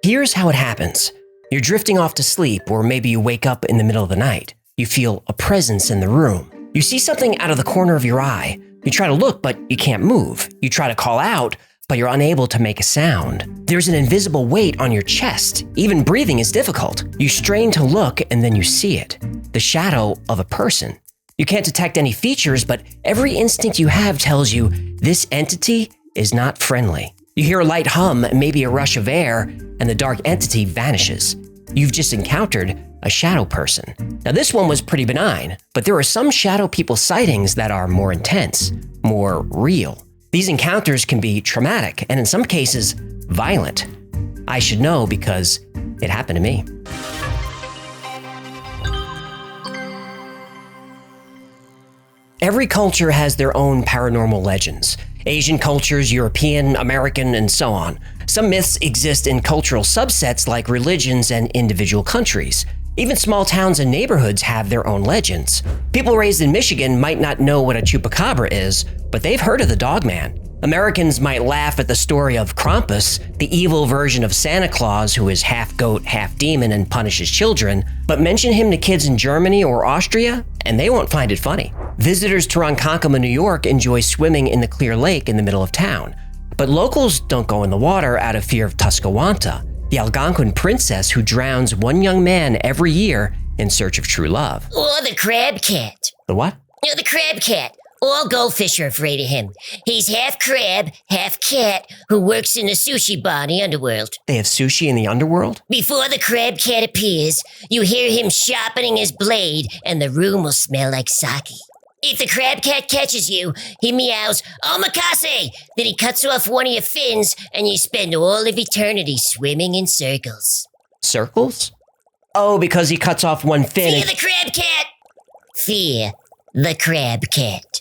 Here's how it happens. You're drifting off to sleep, or maybe you wake up in the middle of the night. You feel a presence in the room. You see something out of the corner of your eye. You try to look, but you can't move. You try to call out, but you're unable to make a sound. There's an invisible weight on your chest. Even breathing is difficult. You strain to look, and then you see it. The shadow of a person. You can't detect any features, but every instinct you have tells you this entity is not friendly. You hear a light hum, maybe a rush of air, and the dark entity vanishes. You've just encountered a shadow person. Now, this one was pretty benign, but there are some shadow people sightings that are more intense, more real. These encounters can be traumatic and in some cases, violent. I should know because it happened to me. Every culture has their own paranormal legends. Asian cultures, European, American, and so on. Some myths exist in cultural subsets like religions and individual countries. Even small towns and neighborhoods have their own legends. People raised in Michigan might not know what a chupacabra is, but they've heard of the Dogman. Americans might laugh at the story of Krampus, the evil version of Santa Claus who is half goat, half demon and punishes children, but mention him to kids in Germany or Austria, and they won't find it funny. Visitors to Ronkonkoma, New York enjoy swimming in the clear lake in the middle of town, but locals don't go in the water out of fear of Tuscawanta, the Algonquin princess who drowns one young man every year in search of true love. Or the crab cat. The what? No, the crab cat. All goldfish are afraid of him. He's half crab, half cat, who works in a sushi bar in the underworld. They have sushi in the underworld? Before the crab cat appears, you hear him sharpening his blade, and the room will smell like sake. If the crab cat catches you, he meows, omakase! Then he cuts off one of your fins, and you spend all of eternity swimming in circles. Circles? Oh, because he cuts off one fin. Fear the crab cat! Fear the crab cat.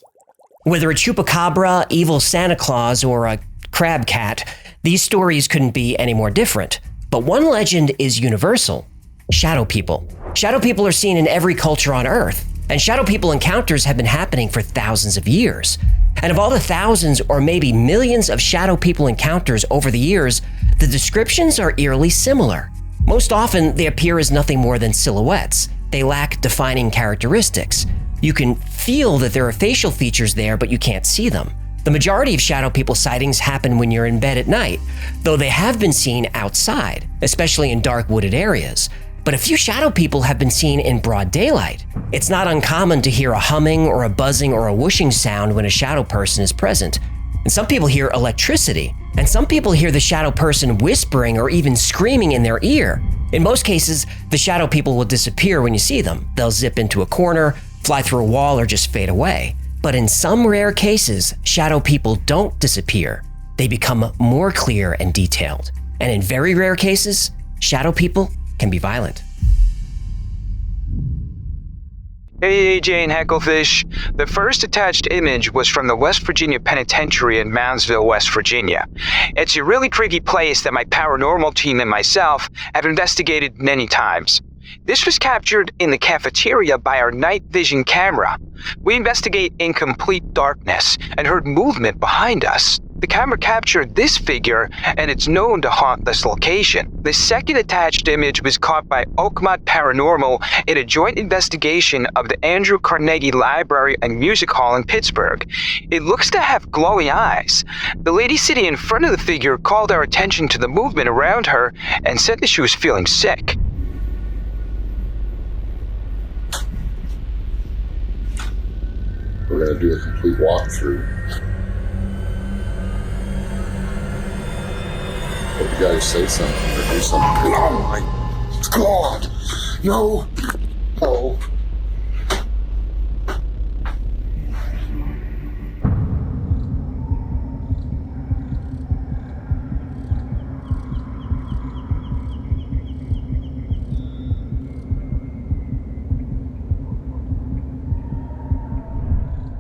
Whether a chupacabra, evil Santa Claus, or a crab cat, these stories couldn't be any more different. But one legend is universal. Shadow people. Shadow people are seen in every culture on Earth, and shadow people encounters have been happening for thousands of years. And of all the thousands or maybe millions of shadow people encounters over the years, the descriptions are eerily similar. Most often, they appear as nothing more than silhouettes. They lack defining characteristics. You can feel that there are facial features there, but you can't see them. The majority of shadow people sightings happen when you're in bed at night, though they have been seen outside, especially in dark wooded areas. But a few shadow people have been seen in broad daylight. It's not uncommon to hear a humming or a buzzing or a whooshing sound when a shadow person is present. And some people hear electricity, and some people hear the shadow person whispering or even screaming in their ear. In most cases, the shadow people will disappear when you see them. They'll zip into a corner, fly through a wall, or just fade away. But in some rare cases, shadow people don't disappear. They become more clear and detailed. And in very rare cases, shadow people can be violent. Hey, AJ and Hecklefish. The first attached image was from the West Virginia Penitentiary in Moundsville, West Virginia. It's a really tricky place that my paranormal team and myself have investigated many times. This was captured in the cafeteria by our night vision camera. We investigate in complete darkness and heard movement behind us. The camera captured this figure, and it's known to haunt this location. The second attached image was caught by Oakmont Paranormal in a joint investigation of the Andrew Carnegie Library and Music Hall in Pittsburgh. It looks to have glowing eyes. The lady sitting in front of the figure called our attention to the movement around her and said that she was feeling sick. We're going to do a complete walkthrough. Hope you guys say something or do something. Oh my God! No! No!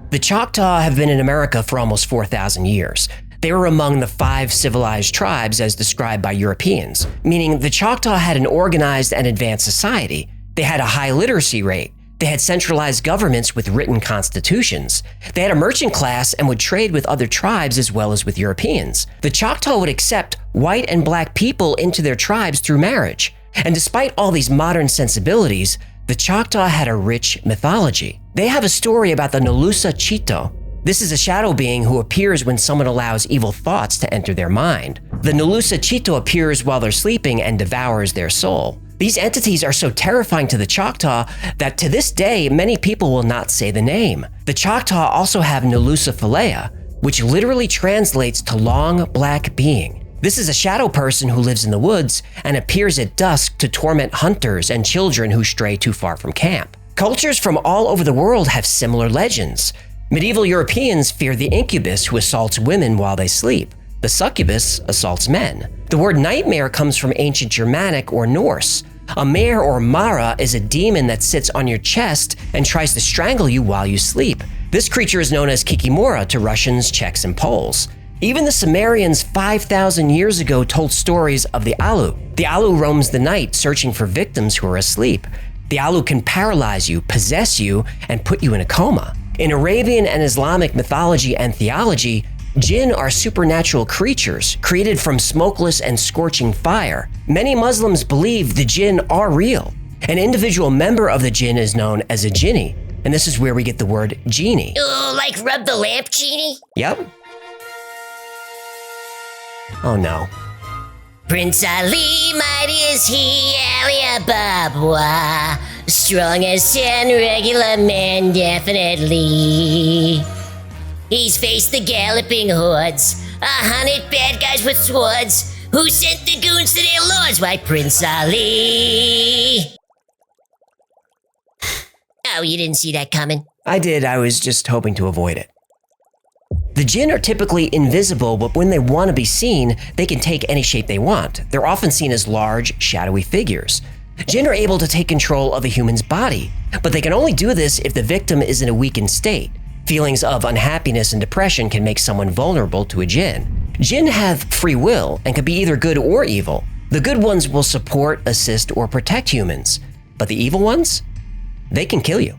The Choctaw have been in America for almost 4,000 years. They were among the 5 civilized tribes as described by Europeans, meaning the Choctaw had an organized and advanced society. They had a high literacy rate. They had centralized governments with written constitutions. They had a merchant class and would trade with other tribes as well as with Europeans. The Choctaw would accept white and black people into their tribes through marriage. And despite all these modern sensibilities, the Choctaw had a rich mythology. They have a story about the Nulusa Chito. This is a shadow being who appears when someone allows evil thoughts to enter their mind. The Nulusa Chito appears while they're sleeping and devours their soul. These entities are so terrifying to the Choctaw that to this day, many people will not say the name. The Choctaw also have Nulusa Philea, which literally translates to long black being. This is a shadow person who lives in the woods and appears at dusk to torment hunters and children who stray too far from camp. Cultures from all over the world have similar legends. Medieval Europeans fear the incubus who assaults women while they sleep. The succubus assaults men. The word nightmare comes from ancient Germanic or Norse. A mare or mara is a demon that sits on your chest and tries to strangle you while you sleep. This creature is known as Kikimora to Russians, Czechs, and Poles. Even the Sumerians 5,000 years ago told stories of the Alu. The Alu roams the night searching for victims who are asleep. The Alu can paralyze you, possess you, and put you in a coma. In Arabian and Islamic mythology and theology, jinn are supernatural creatures created from smokeless and scorching fire. Many Muslims believe the jinn are real. An individual member of the jinn is known as a jinni, and this is where we get the word genie. Oh, like rub the lamp, genie? Yep. Oh no. Prince Ali, mighty as he, Ali Ababa. Strong as 10 regular men, definitely. He's faced the galloping hordes, 100 bad guys with swords. Who sent the goons to their lords? Why, Prince Ali. Oh, you didn't see that coming? I did, I was just hoping to avoid it. The jinn are typically invisible, but when they want to be seen, they can take any shape they want. They're often seen as large, shadowy figures. Jinn are able to take control of a human's body, but they can only do this if the victim is in a weakened state. Feelings of unhappiness and depression can make someone vulnerable to a jinn. Jinn have free will and can be either good or evil. The good ones will support, assist, or protect humans, but the evil ones, they can kill you.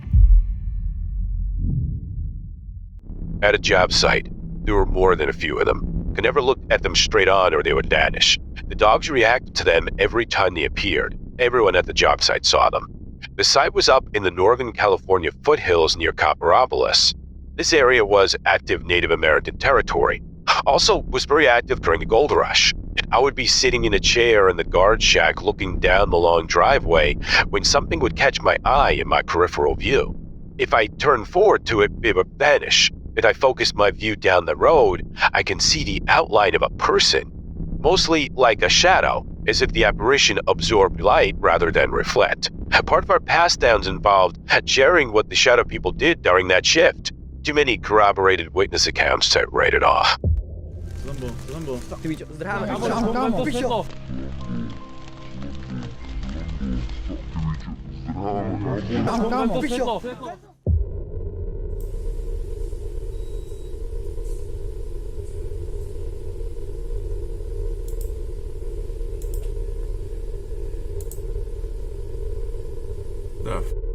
At a job site, there were more than a few of them. Could never look at them straight on or they would vanish. The dogs reacted to them every time they appeared. Everyone at the job site saw them. The site was up in the Northern California foothills near Copperopolis. This area was active Native American territory. Also was very active during the gold rush. I would be sitting in a chair in the guard shack looking down the long driveway when something would catch my eye in my peripheral view. If I turned forward to it, it would vanish. If I focus my view down the road, I can see the outline of a person, mostly like a shadow, as if the apparition absorbed light rather than reflect. Part of our pass downs involved sharing what the shadow people did during that shift. Too many corroborated witness accounts to write it off.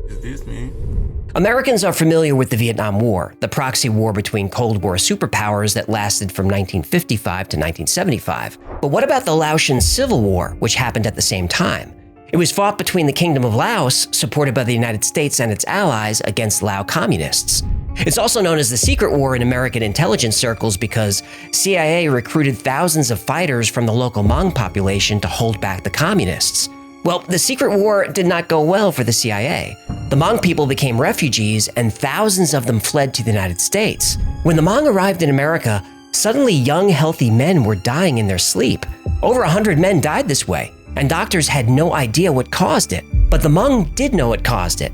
Is this me? Americans are familiar with the Vietnam War, the proxy war between Cold War superpowers that lasted from 1955 to 1975. But what about the Laotian Civil War, which happened at the same time? It was fought between the Kingdom of Laos, supported by the United States and its allies, against Lao communists. It's also known as the Secret War in American intelligence circles because CIA recruited thousands of fighters from the local Hmong population to hold back the communists. Well, the Secret War did not go well for the CIA. The Hmong people became refugees and thousands of them fled to the United States. When the Hmong arrived in America, suddenly young, healthy men were dying in their sleep. Over 100 men died this way, and doctors had no idea what caused it. But the Hmong did know what caused it.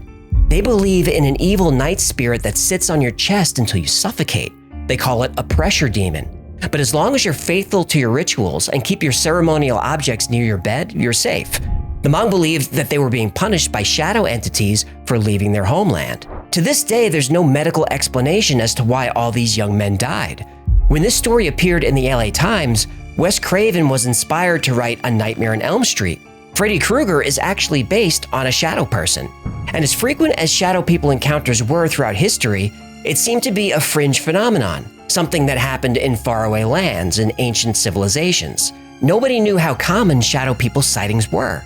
They believe in an evil night spirit that sits on your chest until you suffocate. They call it a pressure demon. But as long as you're faithful to your rituals and keep your ceremonial objects near your bed, you're safe. The Hmong believed that they were being punished by shadow entities for leaving their homeland. To this day, there's no medical explanation as to why all these young men died. When this story appeared in the LA Times, Wes Craven was inspired to write A Nightmare on Elm Street. Freddy Krueger is actually based on a shadow person. And as frequent as shadow people encounters were throughout history, it seemed to be a fringe phenomenon, something that happened in faraway lands and ancient civilizations. Nobody knew how common shadow people sightings were.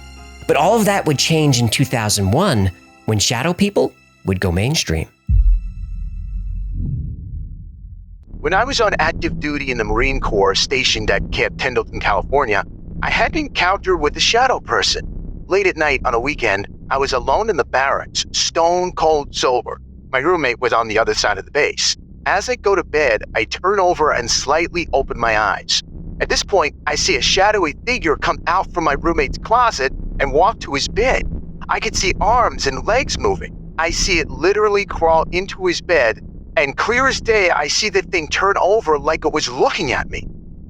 But all of that would change in 2001 when shadow people would go mainstream. When I was on active duty in the Marine Corps stationed at Camp Pendleton, California, I had an encounter with a shadow person. Late at night on a weekend, I was alone in the barracks, stone cold sober. My roommate was on the other side of the base. As I go to bed, I turn over and slightly open my eyes. At this point, I see a shadowy figure come out from my roommate's closet and walk to his bed. I could see arms and legs moving. I see it literally crawl into his bed, and clear as day, I see the thing turn over like it was looking at me.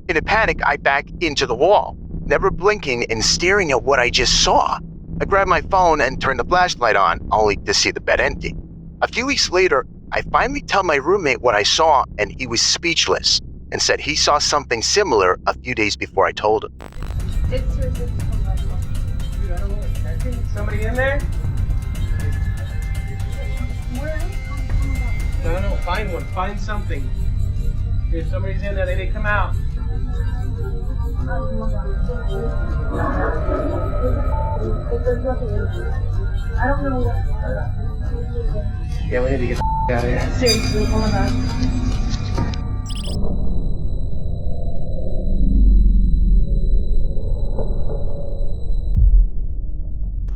In a panic, I back into the wall, never blinking and staring at what I just saw. I grabbed my phone and turned the flashlight on, only to see the bed empty. A few weeks later, I finally tell my roommate what I saw, and he was speechless and said he saw something similar a few days before I told him. Somebody in there? No, find one. Find something. If somebody's in there, they didn't come out. I don't know what. Yeah, we need to get the out of here. Seriously, oh my god.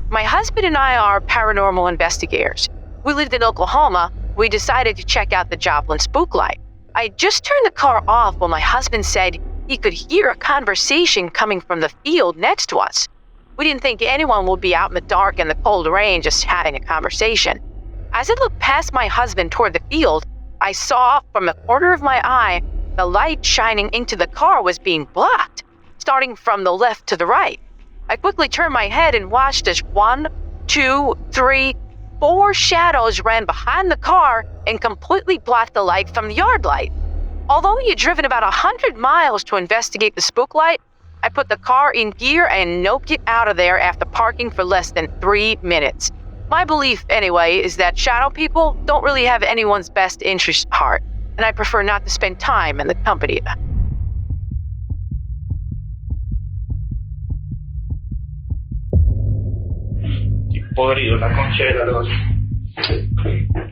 My husband and I are paranormal investigators. We lived in Oklahoma. We decided to check out the Joplin spook light. I just turned the car off when my husband said he could hear a conversation coming from the field next to us. We didn't think anyone would be out in the dark and the cold rain just having a conversation. As I looked past my husband toward the field, I saw from the corner of my eye the light shining into the car was being blocked, starting from the left to the right. I quickly turned my head and watched as 1, 2, 3, 4 shadows ran behind the car and completely blocked the light from the yard light. Although we had driven about 100 miles to investigate the spook light, I put the car in gear and noped it out of there after parking for less than 3 minutes. My belief, anyway, is that shadow people don't really have anyone's best interest at heart, and I prefer not to spend time in the company of them. Podrido, la concha de la lora.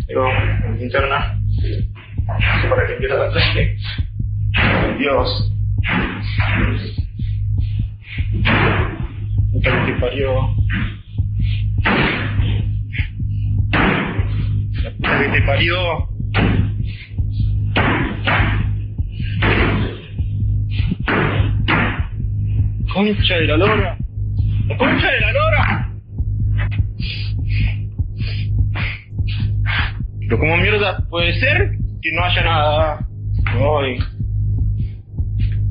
Digo, linterna, para que empiece a darle. Dios. Que te parió. La que te parió. Concha de la lora. La concha de la lora. Pero ¿cómo mierda puede ser que no haya nada? Ay.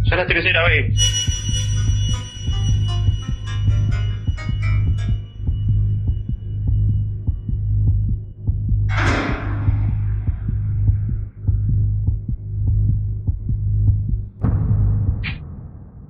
Ya la tercera vez.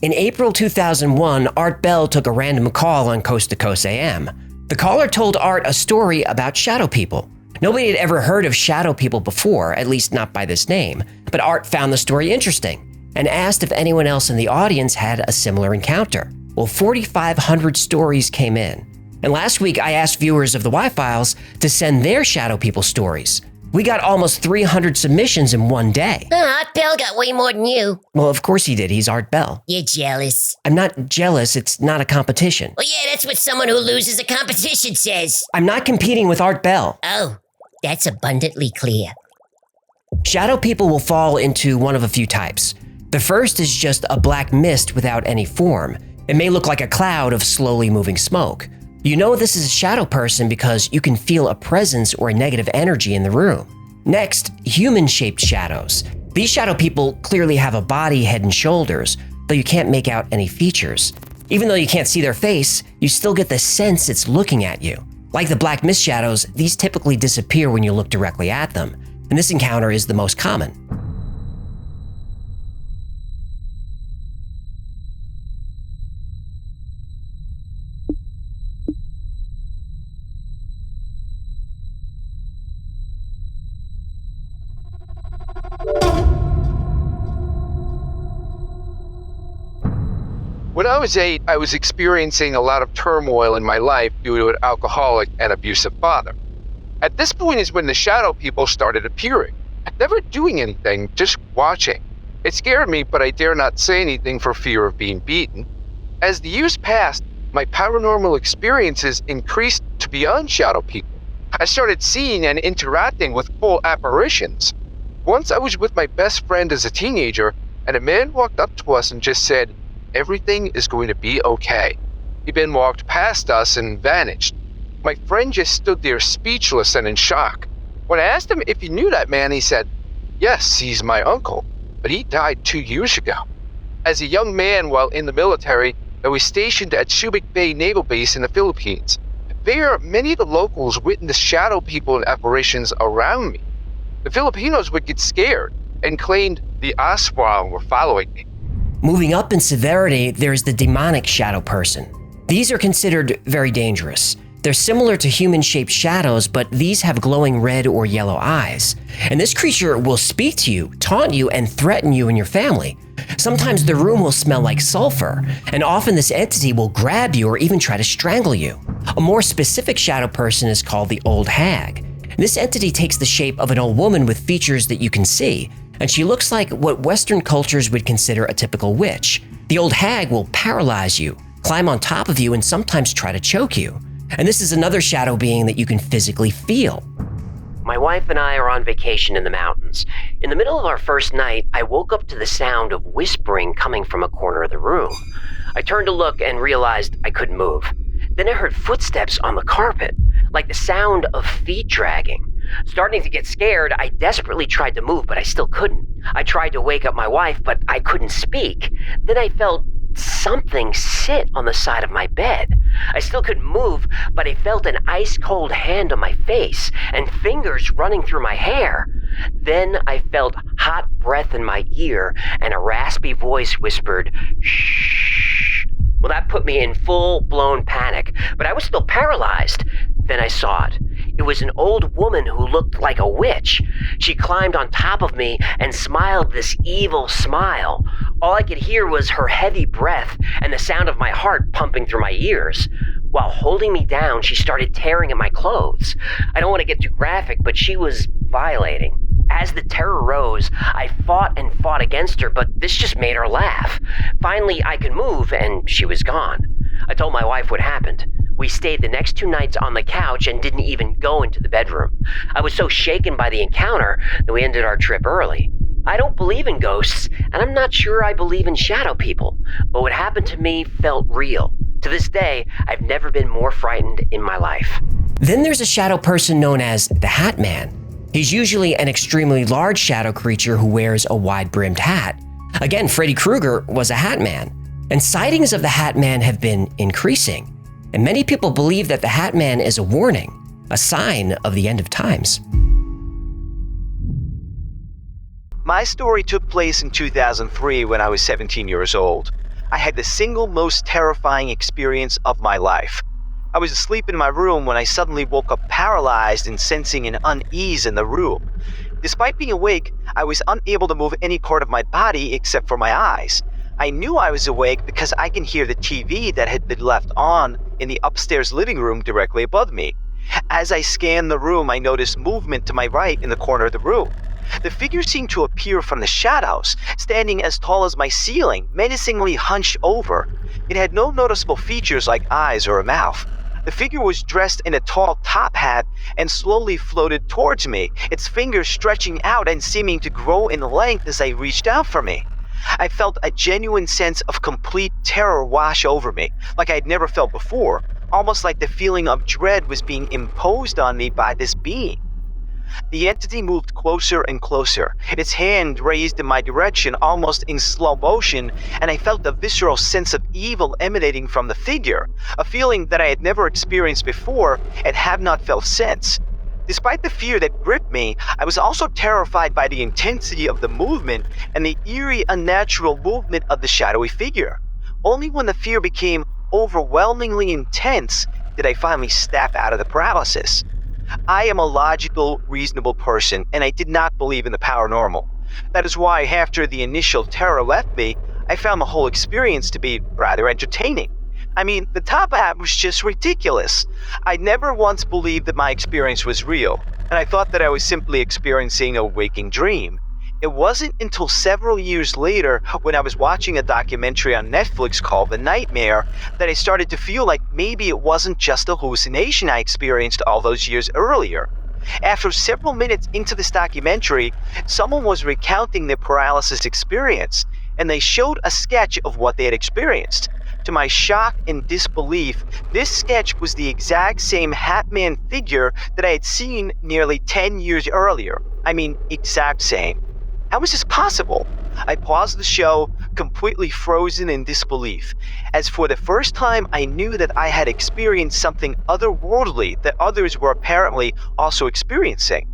In April 2001, Art Bell took a random call on Coast to Coast AM. The caller told Art a story about shadow people. Nobody had ever heard of shadow people before, at least not by this name, but Art found the story interesting and asked if anyone else in the audience had a similar encounter. Well, 4,500 stories came in. And last week, I asked viewers of the Y-Files to send their shadow people stories. We got almost 300 submissions in one day. Art Bell got way more than you. Well, of course he did. He's Art Bell. You're jealous. I'm not jealous. It's not a competition. Well, yeah, that's what someone who loses a competition says. I'm not competing with Art Bell. Oh, that's abundantly clear. Shadow people will fall into one of a few types. The first is just a black mist without any form. It may look like a cloud of slowly moving smoke. You know this is a shadow person because you can feel a presence or a negative energy in the room. Next, human-shaped shadows. These shadow people clearly have a body, head, and shoulders, though you can't make out any features. Even though you can't see their face, you still get the sense it's looking at you. Like the black mist shadows, these typically disappear when you look directly at them, and this encounter is the most common. was 8, I was experiencing a lot of turmoil in my life due to an alcoholic and abusive father. At this point is when the shadow people started appearing. Never doing anything, just watching. It scared me, but I dare not say anything for fear of being beaten. As the years passed, my paranormal experiences increased to beyond shadow people. I started seeing and interacting with full apparitions. Once I was with my best friend as a teenager, and a man walked up to us and just said, "Everything is going to be okay." He then walked past us and vanished. My friend just stood there speechless and in shock. When I asked him if he knew that man, he said, "Yes, he's my uncle, but he died 2 years ago." As a young man while in the military, I was stationed at Subic Bay Naval Base in the Philippines. There, many of the locals witnessed shadow people and apparitions around me. The Filipinos would get scared and claimed the aswang were following me. Moving up in severity, there's the demonic shadow person. These are considered very dangerous. They're similar to human-shaped shadows, but these have glowing red or yellow eyes. And this creature will speak to you, taunt you, and threaten you and your family. Sometimes the room will smell like sulfur, and often this entity will grab you or even try to strangle you. A more specific shadow person is called the old hag. This entity takes the shape of an old woman with features that you can see, and she looks like what Western cultures would consider a typical witch. The old hag will paralyze you, climb on top of you, and sometimes try to choke you. And this is another shadow being that you can physically feel. My wife and I are on vacation in the mountains. In the middle of our first night, I woke up to the sound of whispering coming from a corner of the room. I turned to look and realized I couldn't move. Then I heard footsteps on the carpet, like the sound of feet dragging. Starting to get scared, I desperately tried to move, but I still couldn't. I tried to wake up my wife, but I couldn't speak. Then I felt something sit on the side of my bed. I still couldn't move, but I felt an ice-cold hand on my face and fingers running through my hair. Then I felt hot breath in my ear and a raspy voice whispered, "Shh." Well, that put me in full-blown panic, but I was still paralyzed. Then I saw it. It was an old woman who looked like a witch. She climbed on top of me and smiled this evil smile. All I could hear was her heavy breath and the sound of my heart pumping through my ears. While holding me down, she started tearing at my clothes. I don't want to get too graphic, but she was violating. As the terror rose, I fought and fought against her, but this just made her laugh. Finally, I could move, and she was gone. I told my wife what happened. We stayed the next 2 nights on the couch and didn't even go into the bedroom. I was so shaken by the encounter that we ended our trip early. I don't believe in ghosts, and I'm not sure I believe in shadow people, but what happened to me felt real. To this day, I've never been more frightened in my life. Then there's a shadow person known as the Hat Man. He's usually an extremely large shadow creature who wears a wide-brimmed hat. Again, Freddy Krueger was a Hat Man, and sightings of the Hat Man have been increasing. And many people believe that the Hat Man is a warning, a sign of the end of times. My story took place in 2003 when I was 17 years old. I had the single most terrifying experience of my life. I was asleep in my room when I suddenly woke up paralyzed and sensing an unease in the room. Despite being awake, I was unable to move any part of my body except for my eyes. I knew I was awake because I can hear the TV that had been left on in the upstairs living room directly above me. As I scanned the room, I noticed movement to my right in the corner of the room. The figure seemed to appear from the shadows, standing as tall as my ceiling, menacingly hunched over. It had no noticeable features like eyes or a mouth. The figure was dressed in a tall top hat and slowly floated towards me, its fingers stretching out and seeming to grow in length as I reached out for me. I felt a genuine sense of complete terror wash over me, like I had never felt before, almost like the feeling of dread was being imposed on me by this being. The entity moved closer and closer, its hand raised in my direction almost in slow motion, and I felt a visceral sense of evil emanating from the figure, a feeling that I had never experienced before and have not felt since. Despite the fear that gripped me, I was also terrified by the intensity of the movement and the eerie, unnatural movement of the shadowy figure. Only when the fear became overwhelmingly intense did I finally snap out of the paralysis. I am a logical, reasonable person, and I did not believe in the paranormal. That is why, after the initial terror left me, I found the whole experience to be rather entertaining. I mean, the top hat was just ridiculous. I never once believed that my experience was real, and I thought that I was simply experiencing a waking dream. It wasn't until several years later, when I was watching a documentary on Netflix called The Nightmare, that I started to feel like maybe it wasn't just a hallucination I experienced all those years earlier. After several minutes into this documentary, someone was recounting their paralysis experience, and they showed a sketch of what they had experienced. To my shock and disbelief, this sketch was the exact same Hat Man figure that I had seen nearly 10 years earlier. I mean, exact same. How is this possible? I paused the show, completely frozen in disbelief, as for the first time I knew that I had experienced something otherworldly that others were apparently also experiencing.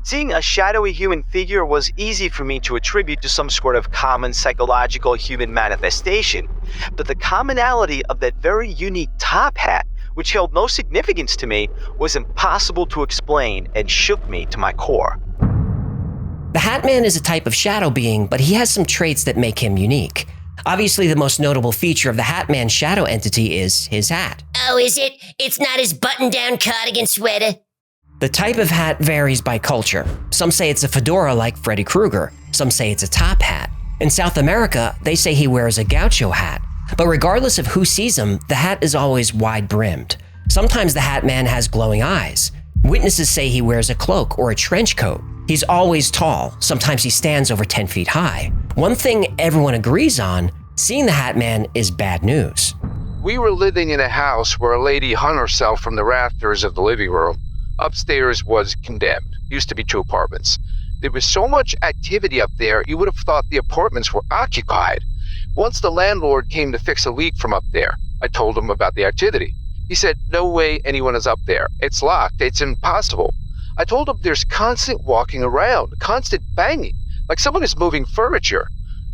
Seeing a shadowy human figure was easy for me to attribute to some sort of common psychological human manifestation, but the commonality of that very unique top hat, which held no significance to me, was impossible to explain and shook me to my core. The Hat Man is a type of shadow being, but he has some traits that make him unique. Obviously, the most notable feature of the Hat Man shadow entity is his hat. Oh, is it? It's not his button-down cardigan sweater? The type of hat varies by culture. Some say it's a fedora like Freddy Krueger. Some say it's a top hat. In South America, they say he wears a gaucho hat. But regardless of who sees him, the hat is always wide-brimmed. Sometimes the Hat Man has glowing eyes. Witnesses say he wears a cloak or a trench coat. He's always tall. Sometimes he stands over 10 feet high. One thing everyone agrees on, seeing the Hat Man is bad news. We were living in a house where a lady hung herself from the rafters of the living room. Upstairs was condemned. Used to be 2 apartments. There was so much activity up there, you would have thought the apartments were occupied. Once the landlord came to fix a leak from up there, I told him about the activity. He said, no way anyone is up there. It's locked. It's impossible. I told him there's constant walking around, constant banging, like someone is moving furniture.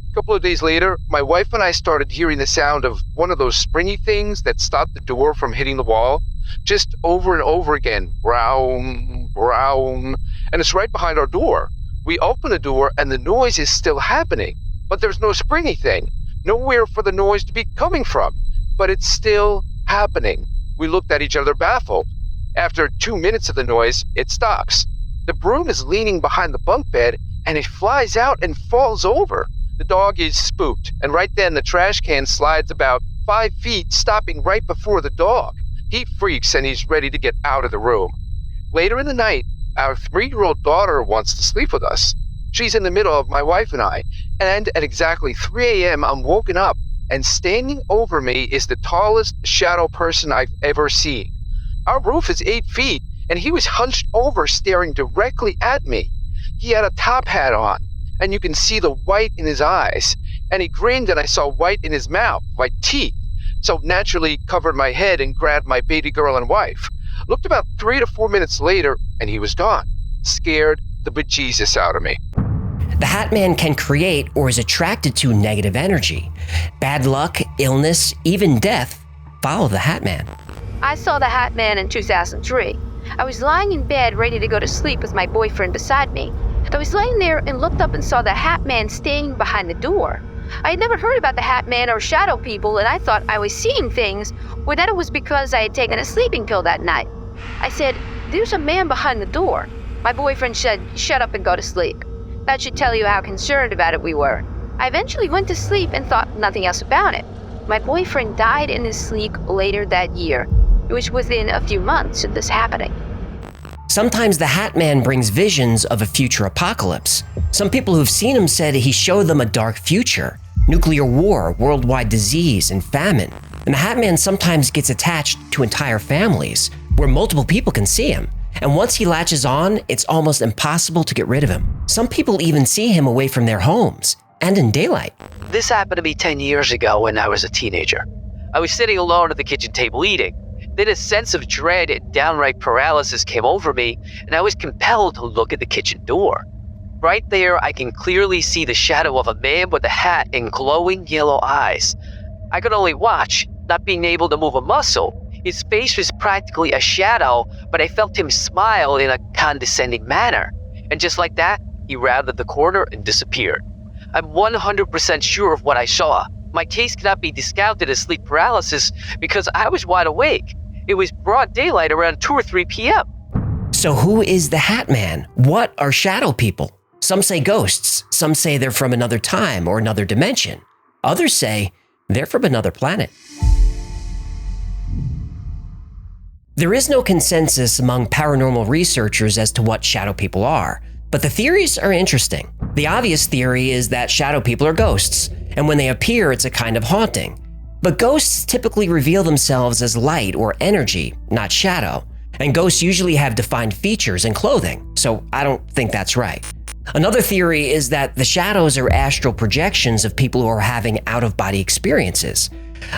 A couple of days later, my wife and I started hearing the sound of one of those springy things that stop the door from hitting the wall, just over and over again, brown, brown, and it's right behind our door. We open the door and the noise is still happening, but there's no springy thing, nowhere for the noise to be coming from, but it's still happening. We looked at each other baffled. After 2 minutes of the noise, it stops. The broom is leaning behind the bunk bed and it flies out and falls over. The dog is spooked, and right then the trash can slides about 5 feet, stopping right before the dog. He freaks and he's ready to get out of the room. Later in the night, our 3-year-old daughter wants to sleep with us. She's in the middle of my wife and I, and at exactly 3 a.m. I'm woken up, and standing over me is the tallest shadow person I've ever seen. Our roof is 8 feet, and he was hunched over staring directly at me. He had a top hat on, and you can see the white in his eyes, and he grinned and I saw white in his mouth, like teeth. So naturally covered my head and grabbed my baby girl and wife. Looked about 3 to 4 minutes later, and he was gone. Scared the bejesus out of me. The Hat Man can create or is attracted to negative energy. Bad luck, illness, even death follow the Hat Man. I saw the Hat Man in 2003. I was lying in bed ready to go to sleep with my boyfriend beside me. I was laying there and looked up and saw the Hat Man standing behind the door. I had never heard about the Hat Man or shadow people, and I thought I was seeing things, or that it was because I had taken a sleeping pill that night. I said, "There's a man behind the door." My boyfriend said, "Shut up and go to sleep." That should tell you how concerned about it we were. I eventually went to sleep and thought nothing else about it. My boyfriend died in his sleep later that year. It was within a few months of this happening. Sometimes the Hat Man brings visions of a future apocalypse. Some people who've seen him said he showed them a dark future, nuclear war, worldwide disease, and famine. And the Hat Man sometimes gets attached to entire families, where multiple people can see him. And once he latches on, it's almost impossible to get rid of him. Some people even see him away from their homes, and in daylight. This happened to me 10 years ago when I was a teenager. I was sitting alone at the kitchen table eating. Then a sense of dread and downright paralysis came over me, and I was compelled to look at the kitchen door. Right there, I can clearly see the shadow of a man with a hat and glowing yellow eyes. I could only watch, not being able to move a muscle. His face was practically a shadow, but I felt him smile in a condescending manner. And just like that, he rounded the corner and disappeared. I'm 100% sure of what I saw. My case cannot be discounted as sleep paralysis because I was wide awake. It was broad daylight around 2 or 3 p.m. So who is the Hat Man? What are shadow people? Some say ghosts. Some say they're from another time or another dimension. Others say they're from another planet. There is no consensus among paranormal researchers as to what shadow people are, but the theories are interesting. The obvious theory is that shadow people are ghosts, and when they appear, it's a kind of haunting. But ghosts typically reveal themselves as light or energy, not shadow, and ghosts usually have defined features and clothing, so I don't think that's right. Another theory is that the shadows are astral projections of people who are having out-of-body experiences.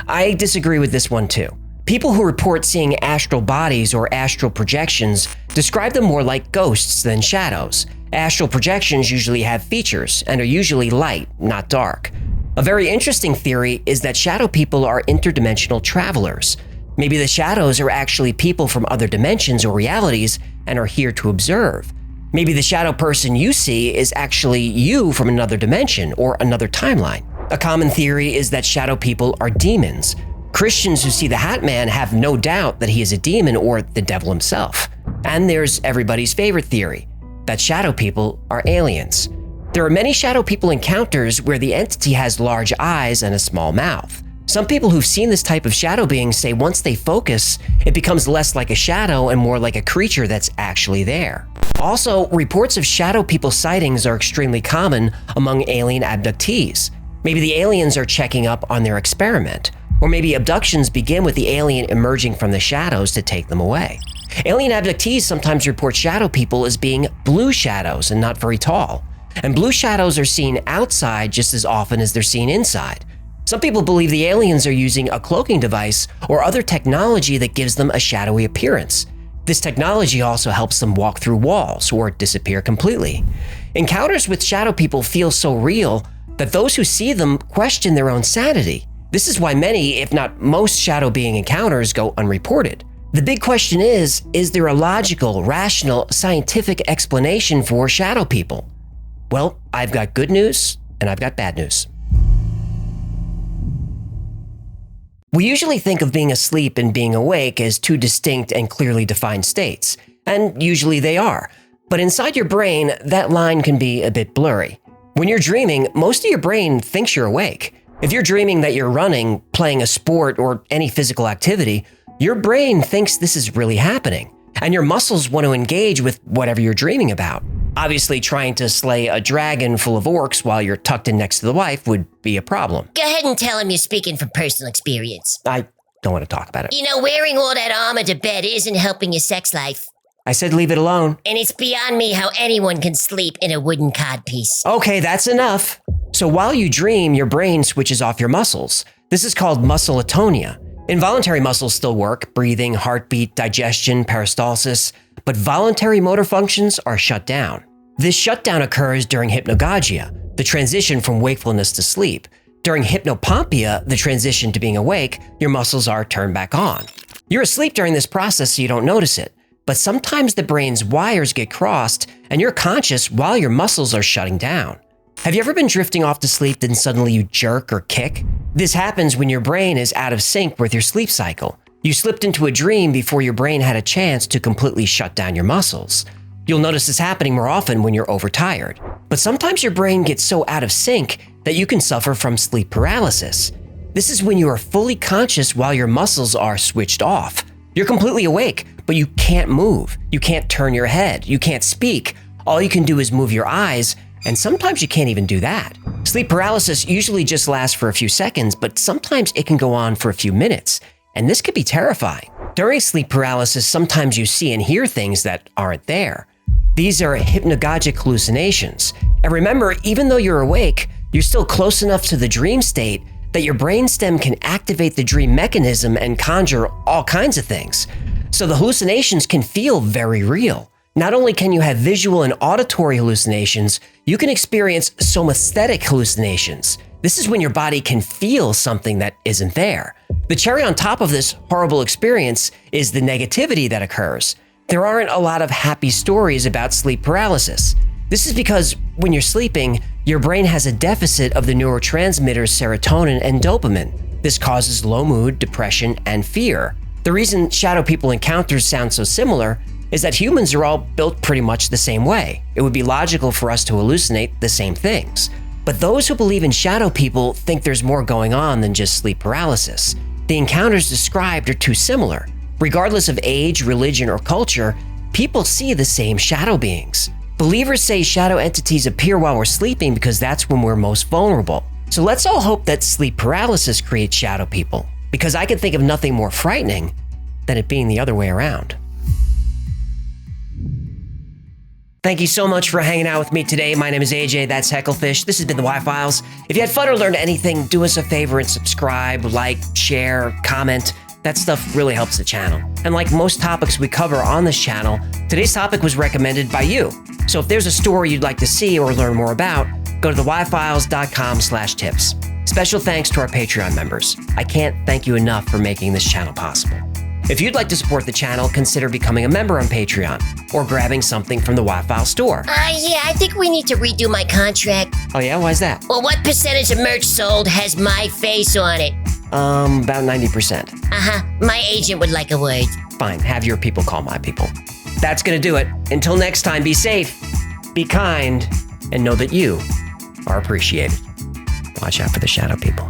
I disagree with this one too. People who report seeing astral bodies or astral projections describe them more like ghosts than shadows. Astral projections usually have features and are usually light, not dark. A very interesting theory is that shadow people are interdimensional travelers. Maybe the shadows are actually people from other dimensions or realities and are here to observe. Maybe the shadow person you see is actually you from another dimension or another timeline. A common theory is that shadow people are demons. Christians who see the Hat Man have no doubt that he is a demon or the devil himself. And there's everybody's favorite theory, that shadow people are aliens. There are many shadow people encounters where the entity has large eyes and a small mouth. Some people who've seen this type of shadow being say once they focus, it becomes less like a shadow and more like a creature that's actually there. Also, reports of shadow people sightings are extremely common among alien abductees. Maybe the aliens are checking up on their experiment. Or maybe abductions begin with the alien emerging from the shadows to take them away. Alien abductees sometimes report shadow people as being blue shadows and not very tall. And blue shadows are seen outside just as often as they're seen inside. Some people believe the aliens are using a cloaking device or other technology that gives them a shadowy appearance. This technology also helps them walk through walls or disappear completely. Encounters with shadow people feel so real that those who see them question their own sanity. This is why many, if not most, shadow being encounters go unreported. The big question is there a logical, rational, scientific explanation for shadow people? Well, I've got good news and I've got bad news. We usually think of being asleep and being awake as two distinct and clearly defined states, and usually they are. But inside your brain, that line can be a bit blurry. When you're dreaming, most of your brain thinks you're awake. If you're dreaming that you're running, playing a sport, or any physical activity, your brain thinks this is really happening, and your muscles want to engage with whatever you're dreaming about. Obviously, trying to slay a dragon full of orcs while you're tucked in next to the wife would be a problem. Go ahead and tell him you're speaking from personal experience. I don't want to talk about it. You know, wearing all that armor to bed isn't helping your sex life. I said leave it alone. And it's beyond me how anyone can sleep in a wooden codpiece. Okay, that's enough. So while you dream, your brain switches off your muscles. This is called muscle atonia. Involuntary muscles still work, breathing, heartbeat, digestion, peristalsis, but voluntary motor functions are shut down. This shutdown occurs during hypnagogia, the transition from wakefulness to sleep. During hypnopompia, the transition to being awake, your muscles are turned back on. You're asleep during this process so you don't notice it, but sometimes the brain's wires get crossed and you're conscious while your muscles are shutting down. Have you ever been drifting off to sleep then suddenly you jerk or kick? This happens when your brain is out of sync with your sleep cycle. You slipped into a dream before your brain had a chance to completely shut down your muscles. You'll notice this happening more often when you're overtired. But sometimes your brain gets so out of sync that you can suffer from sleep paralysis. This is when you are fully conscious while your muscles are switched off. You're completely awake, but you can't move. You can't turn your head. You can't speak. All you can do is move your eyes, and sometimes you can't even do that. Sleep paralysis usually just lasts for a few seconds, but sometimes it can go on for a few minutes, and this could be terrifying. During sleep paralysis, sometimes you see and hear things that aren't there. These are hypnagogic hallucinations. And remember, even though you're awake, you're still close enough to the dream state that your brainstem can activate the dream mechanism and conjure all kinds of things. So the hallucinations can feel very real. Not only can you have visual and auditory hallucinations, you can experience somesthetic hallucinations. This is when your body can feel something that isn't there. The cherry on top of this horrible experience is the negativity that occurs. There aren't a lot of happy stories about sleep paralysis. This is because when you're sleeping, Your brain has a deficit of the neurotransmitters serotonin and dopamine. This causes low mood, depression, and fear. The reason shadow people encounters sound so similar is that humans are all built pretty much the same way. It would be logical for us to hallucinate the same things. But those who believe in shadow people think there's more going on than just sleep paralysis. The encounters described are too similar. Regardless of age, religion, or culture, people see the same shadow beings. Believers say shadow entities appear while we're sleeping because that's when we're most vulnerable. So let's all hope that sleep paralysis creates shadow people, because I can think of nothing more frightening than it being the other way around. Thank you so much for hanging out with me today. My name is AJ, that's Hecklefish. This has been the Y-Files. If you had fun or learned anything, do us a favor and subscribe, like, share, comment. That stuff really helps the channel. And like most topics we cover on this channel, today's topic was recommended by you. So if there's a story you'd like to see or learn more about, go to theyfiles.com/tips. Special thanks to our Patreon members. I can't thank you enough for making this channel possible. If you'd like to support the channel, consider becoming a member on Patreon or grabbing something from the Y-File store. Yeah, I think we need to redo my contract. Oh yeah, why's that? Well, what percentage of merch sold has my face on it? About 90%. My agent would like a word. Fine, have your people call my people. That's gonna do it. Until next time, be safe, be kind, and know that you are appreciated. Watch out for the shadow people.